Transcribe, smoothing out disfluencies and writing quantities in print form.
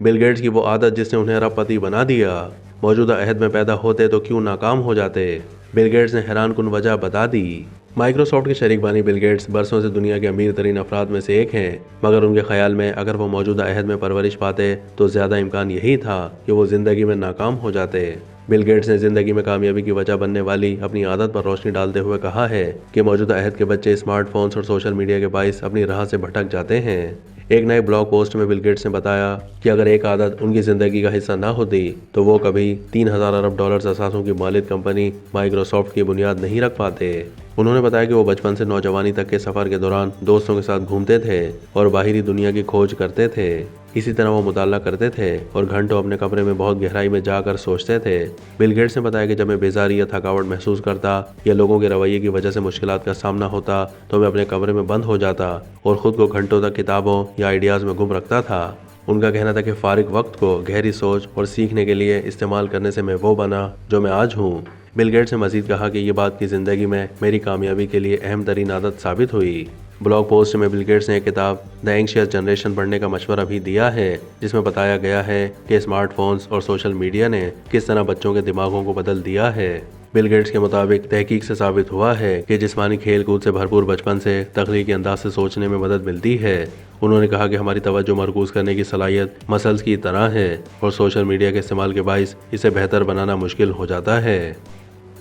Bill Gates کی وہ عادت جس نے انہیں ارب پتی بنا دیا، موجودہ عہد میں پیدا ہوتے تو کیوں ناکام ہو جاتے؟ بل گیٹس نے حیران کن وجہ بتا دی۔ مائیکروسافٹ کے شریک بانی بل گیٹس برسوں سے دنیا کے امیر ترین افراد میں سے ایک ہیں، مگر ان کے خیال میں اگر وہ موجودہ عہد میں پرورش پاتے تو زیادہ امکان یہی تھا کہ وہ زندگی میں ناکام ہو جاتے۔ بل گیٹس نے زندگی میں کامیابی کی وجہ بننے والی اپنی عادت پر روشنی ڈالتے ہوئے کہا ہے کہ موجودہ عہد کے بچے اسمارٹ فونز اور سوشل میڈیا کے باعث اپنی راہ سے بھٹک جاتے ہیں۔ ایک نئے بلاگ پوسٹ میں بل گیٹس نے بتایا کہ اگر ایک عادت ان کی زندگی کا حصہ نہ ہوتی تو وہ کبھی 3000 ارب ڈالرز اثاثوں کی مالک کمپنی مائیکروسافٹ کی بنیاد نہیں رکھ پاتے۔ انہوں نے بتایا کہ وہ بچپن سے نوجوانی تک کے سفر کے دوران دوستوں کے ساتھ گھومتے تھے اور باہری دنیا کی کھوج کرتے تھے۔ اسی طرح وہ مطالعہ کرتے تھے اور گھنٹوں اپنے کمرے میں بہت گہرائی میں جا کر سوچتے تھے۔ بل گیٹس نے بتایا کہ جب میں بیزاری یا تھکاوٹ محسوس کرتا یا لوگوں کے رویے کی وجہ سے مشکلات کا سامنا ہوتا تو میں اپنے کمرے میں بند ہو جاتا اور خود کو گھنٹوں تک کتابوں یا آئیڈیاز میں گم رکھتا تھا۔ ان کا کہنا تھا کہ فارغ وقت کو گہری سوچ اور سیکھنے کے لیے استعمال کرنے سے میں وہ بنا جو میں آج ہوں۔ بل گیٹس نے مزید کہا کہ یہ بات کی زندگی میں میری کامیابی کے لیے اہم ترین عادت ثابت ہوئی۔ بلاگ پوسٹ میں بل گیٹس نے ایک کتاب دی اینکشیس جنریشن پڑھنے کا مشورہ بھی دیا ہے، جس میں بتایا گیا ہے کہ اسمارٹ فونز اور سوشل میڈیا نے کس طرح بچوں کے دماغوں کو بدل دیا ہے۔ بل گیٹس کے مطابق تحقیق سے ثابت ہوا ہے کہ جسمانی کھیل کود سے بھرپور بچپن سے تخلیقی انداز سے سوچنے میں مدد ملتی ہے۔ انہوں نے کہا کہ ہماری توجہ مرکوز کرنے کی صلاحیت مسلز کی طرح ہے اور سوشل میڈیا کے استعمال کے باعث اسے بہتر بنانا مشکل ہو جاتا ہے۔